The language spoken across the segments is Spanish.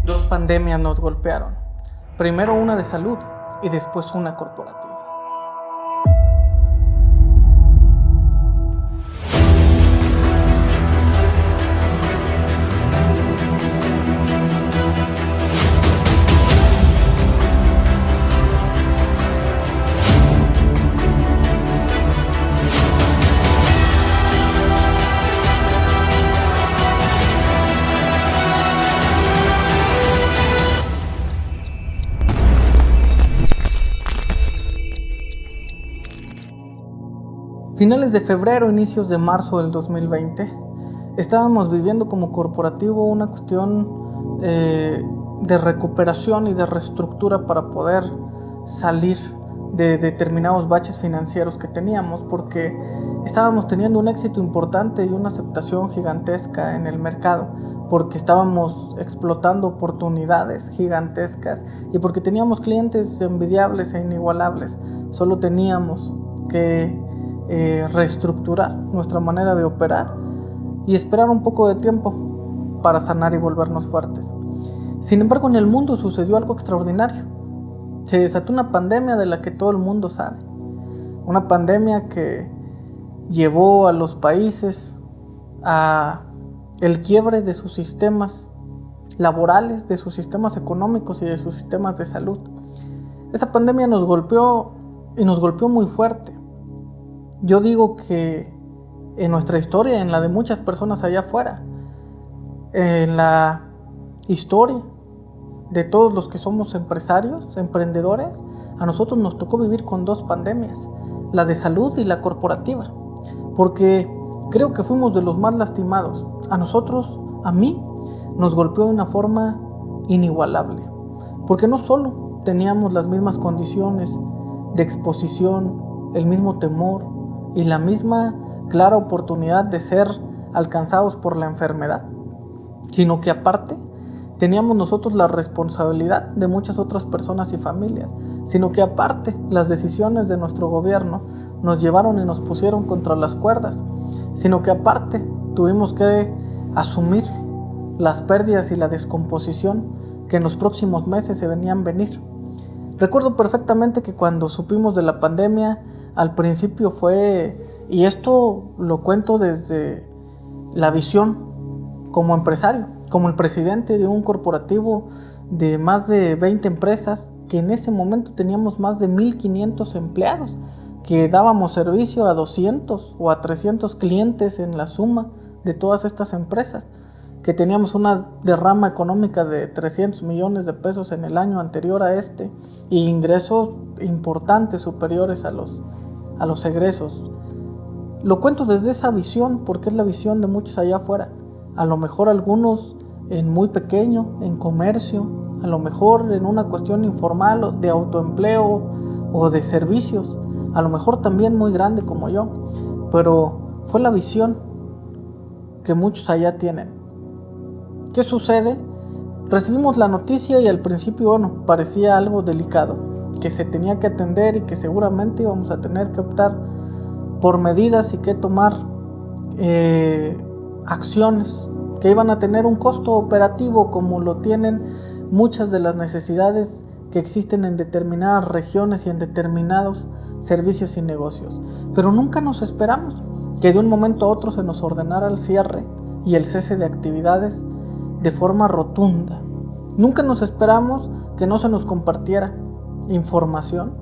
Dos pandemias nos golpearon. Primero una de salud y después una corporativa. Finales de febrero, inicios de marzo del 2020, estábamos viviendo como corporativo una cuestión de recuperación y de reestructura para poder salir de determinados baches financieros que teníamos, porque estábamos teniendo un éxito importante y una aceptación gigantesca en el mercado, porque estábamos explotando oportunidades gigantescas y porque teníamos clientes envidiables e inigualables. Solo teníamos que reestructurar nuestra manera de operar y esperar un poco de tiempo para sanar y volvernos fuertes. Sin embargo, en el mundo sucedió algo extraordinario. Se desató una pandemia de la que todo el mundo sabe. Una pandemia que llevó a los países a el quiebre de sus sistemas laborales, de sus sistemas económicos y de sus sistemas de salud. Esa pandemia nos golpeó y nos golpeó muy fuerte. Yo digo que en nuestra historia, en la de muchas personas allá afuera, en la historia de todos los que somos empresarios, emprendedores, a nosotros nos tocó vivir con dos pandemias, la de salud y la corporativa, porque creo que fuimos de los más lastimados. A nosotros, a mí, nos golpeó de una forma inigualable, porque no solo teníamos las mismas condiciones de exposición, el mismo temor y la misma clara oportunidad de ser alcanzados por la enfermedad, sino que aparte teníamos nosotros la responsabilidad de muchas otras personas y familias, sino que aparte las decisiones de nuestro gobierno nos llevaron y nos pusieron contra las cuerdas, sino que aparte tuvimos que asumir las pérdidas y la descomposición que en los próximos meses se venían venir. Recuerdo perfectamente que cuando supimos de la pandemia, al principio fue, y esto lo cuento desde la visión como empresario, como el presidente de un corporativo de más de 20 empresas, que en ese momento teníamos más de 1,500 empleados, que dábamos servicio a 200 o a 300 clientes en la suma de todas estas empresas, que teníamos una derrama económica de 300 millones de pesos en el año anterior a este y ingresos importantes superiores a los egresos. Lo cuento desde esa visión porque es la visión de muchos allá afuera. A lo mejor algunos en muy pequeño, en comercio, a lo mejor en una cuestión informal de autoempleo o de servicios, a lo mejor también muy grande como yo, pero fue la visión que muchos allá tienen. ¿Qué sucede? Recibimos la noticia y al principio, parecía algo delicado, que se tenía que atender y que seguramente íbamos a tener que optar por medidas y que tomar acciones que iban a tener un costo operativo como lo tienen muchas de las necesidades que existen en determinadas regiones y en determinados servicios y negocios. Pero nunca nos esperamos que de un momento a otro se nos ordenara el cierre y el cese de actividades de forma rotunda. Nunca nos esperamos que no se nos compartiera información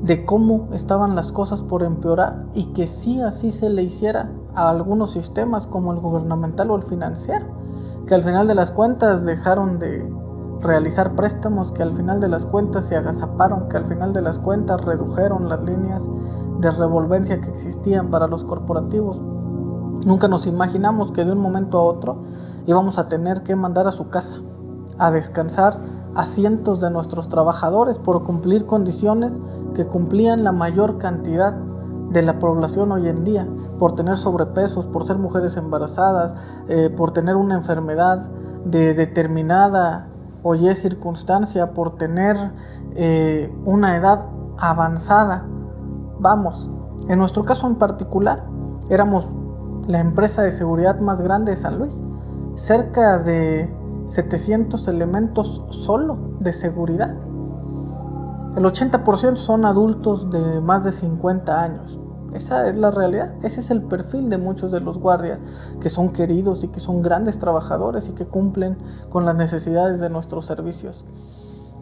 de cómo estaban las cosas por empeorar y que sí así se le hiciera a algunos sistemas como el gubernamental o el financiero, que al final de las cuentas dejaron de realizar préstamos, que al final de las cuentas se agazaparon, que al final de las cuentas redujeron las líneas de revolvencia que existían para los corporativos. Nunca nos imaginamos que de un momento a otro íbamos a tener que mandar a su casa a descansar a cientos de nuestros trabajadores por cumplir condiciones que cumplían la mayor cantidad de la población hoy en día, por tener sobrepesos, por ser mujeres embarazadas, por tener una enfermedad de determinada circunstancia, por tener una edad avanzada. Vamos, en nuestro caso en particular, éramos la empresa de seguridad más grande de San Luis. Cerca de 700 elementos solo de seguridad. El 80% son adultos de más de 50 años. Esa es la realidad. Ese es el perfil de muchos de los guardias, que son queridos y que son grandes trabajadores y que cumplen con las necesidades de nuestros servicios.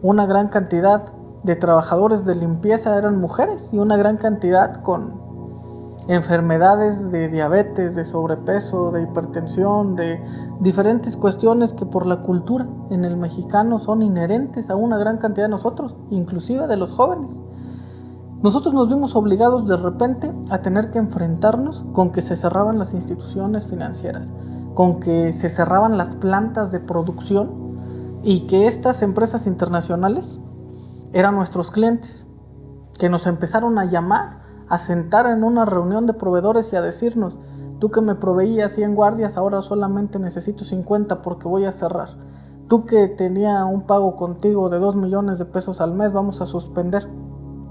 Una gran cantidad de trabajadores de limpieza eran mujeres y una gran cantidad con enfermedades de diabetes, de sobrepeso, de hipertensión, de diferentes cuestiones que por la cultura en el mexicano son inherentes a una gran cantidad de nosotros, inclusive de los jóvenes. Nosotros nos vimos obligados de repente a tener que enfrentarnos con que se cerraban las instituciones financieras, con que se cerraban las plantas de producción y que estas empresas internacionales eran nuestros clientes, que nos empezaron a llamar, a sentar en una reunión de proveedores y a decirnos: tú que me proveías 100 guardias, ahora solamente necesito 50 porque voy a cerrar. Tú que tenía un pago contigo de 2 millones de pesos al mes, vamos a suspender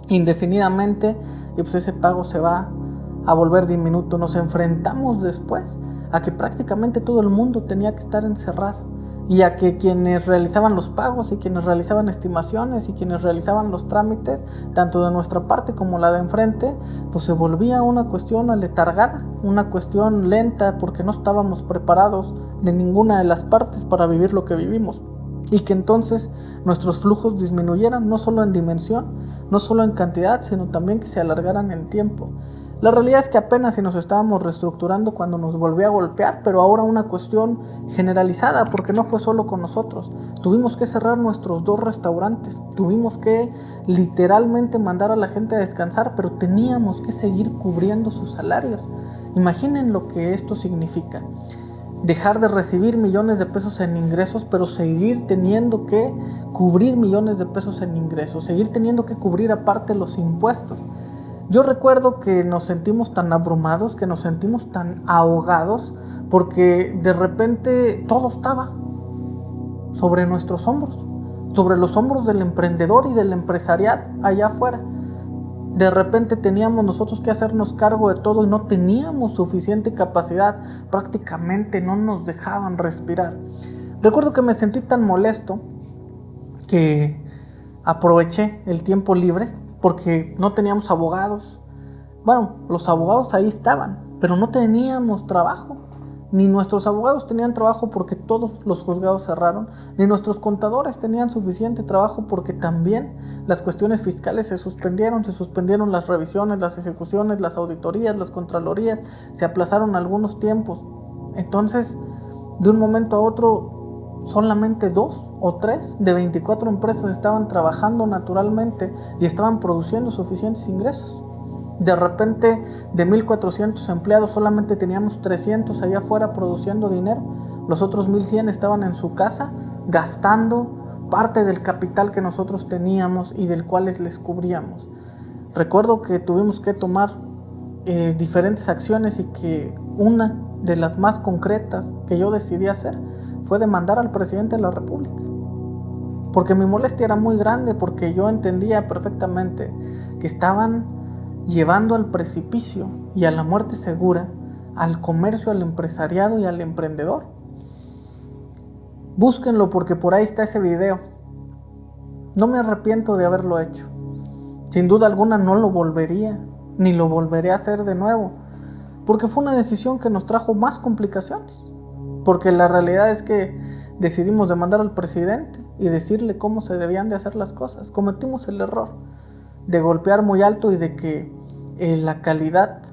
indefinidamente y pues ese pago se va a volver diminuto. Nos enfrentamos después a que prácticamente todo el mundo tenía que estar encerrado y a que quienes realizaban los pagos y quienes realizaban estimaciones y quienes realizaban los trámites, tanto de nuestra parte como la de enfrente, pues se volvía una cuestión aletargada, una cuestión lenta, porque no estábamos preparados de ninguna de las partes para vivir lo que vivimos, y que entonces nuestros flujos disminuyeran, no solo en dimensión, no solo en cantidad, sino también que se alargaran en tiempo. La realidad es que apenas si nos estábamos reestructurando cuando nos volvió a golpear, pero ahora una cuestión generalizada, porque no fue solo con nosotros. Tuvimos que cerrar nuestros 2 restaurantes, tuvimos que literalmente mandar a la gente a descansar, pero teníamos que seguir cubriendo sus salarios. Imaginen lo que esto significa. Dejar de recibir millones de pesos en ingresos, pero seguir teniendo que cubrir millones de pesos en ingresos, seguir teniendo que cubrir aparte los impuestos. Yo recuerdo que nos sentimos tan abrumados, que nos sentimos tan ahogados, porque de repente todo estaba sobre nuestros hombros, sobre los hombros del emprendedor y del empresariado allá afuera. De repente teníamos nosotros que hacernos cargo de todo y no teníamos suficiente capacidad, prácticamente no nos dejaban respirar. Recuerdo que me sentí tan molesto que aproveché el tiempo libre porque no teníamos abogados. Bueno, los abogados ahí estaban, pero no teníamos trabajo. Ni nuestros abogados tenían trabajo porque todos los juzgados cerraron, ni nuestros contadores tenían suficiente trabajo porque también las cuestiones fiscales se suspendieron las revisiones, las ejecuciones, las auditorías, las contralorías, se aplazaron algunos tiempos. Entonces, de un momento a otro, solamente 2 o 3 de 24 empresas estaban trabajando naturalmente y estaban produciendo suficientes ingresos. De repente, de 1,400 empleados, solamente teníamos 300 allá afuera produciendo dinero. Los otros 1,100 estaban en su casa gastando parte del capital que nosotros teníamos y del cual les cubríamos. Recuerdo que tuvimos que tomar diferentes acciones y que una de las más concretas que yo decidí hacer fue demandar al presidente de la República, porque mi molestia era muy grande, porque yo entendía perfectamente que estaban llevando al precipicio y a la muerte segura al comercio, al empresariado y al emprendedor. Búsquenlo porque por ahí está ese video. No me arrepiento de haberlo hecho. Sin duda alguna no lo volvería, ni lo volveré a hacer de nuevo, porque fue una decisión que nos trajo más complicaciones. Porque la realidad es que decidimos demandar al presidente y decirle cómo se debían de hacer las cosas. Cometimos el error de golpear muy alto y de que la calidad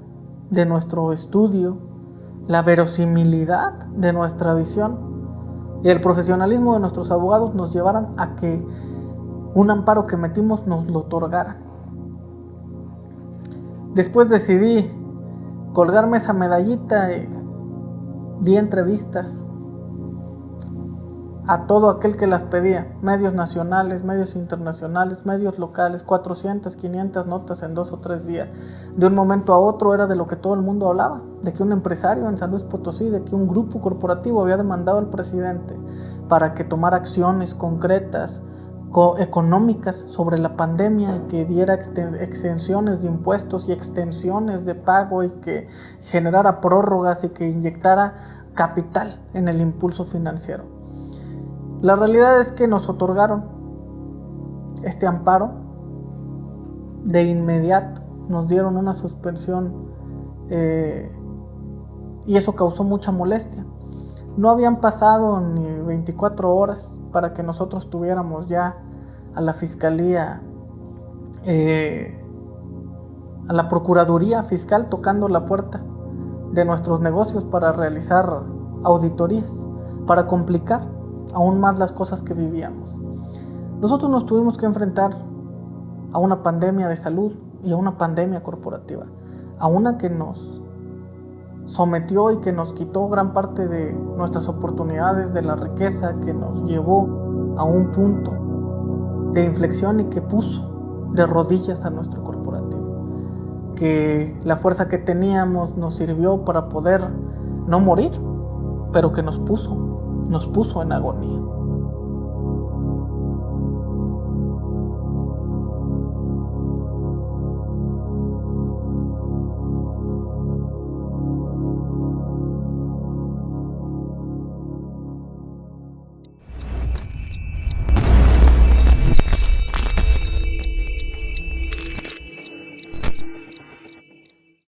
de nuestro estudio, la verosimilidad de nuestra visión y el profesionalismo de nuestros abogados nos llevaran a que un amparo que metimos nos lo otorgaran. Después decidí colgarme esa medallita y di entrevistas a todo aquel que las pedía, medios nacionales, medios internacionales, medios locales, 400, 500 notas en 2 o 3 días. De un momento a otro era de lo que todo el mundo hablaba, de que un empresario en San Luis Potosí, de que un grupo corporativo había demandado al presidente para que tomara acciones concretas, económicas sobre la pandemia y que diera exenciones de impuestos y extensiones de pago y que generara prórrogas y que inyectara capital en el impulso financiero. La realidad es que nos otorgaron este amparo de inmediato, nos dieron una suspensión y eso causó mucha molestia. No habían pasado ni 24 horas para que nosotros tuviéramos ya a la Fiscalía, a la Procuraduría Fiscal tocando la puerta de nuestros negocios para realizar auditorías, para complicar aún más las cosas que vivíamos. Nosotros nos tuvimos que enfrentar a una pandemia de salud y a una pandemia corporativa, a una que nos sometió y que nos quitó gran parte de nuestras oportunidades, de la riqueza, que nos llevó a un punto de inflexión y que puso de rodillas a nuestro corporativo, que la fuerza que teníamos nos sirvió para poder no morir, pero que nos puso en agonía.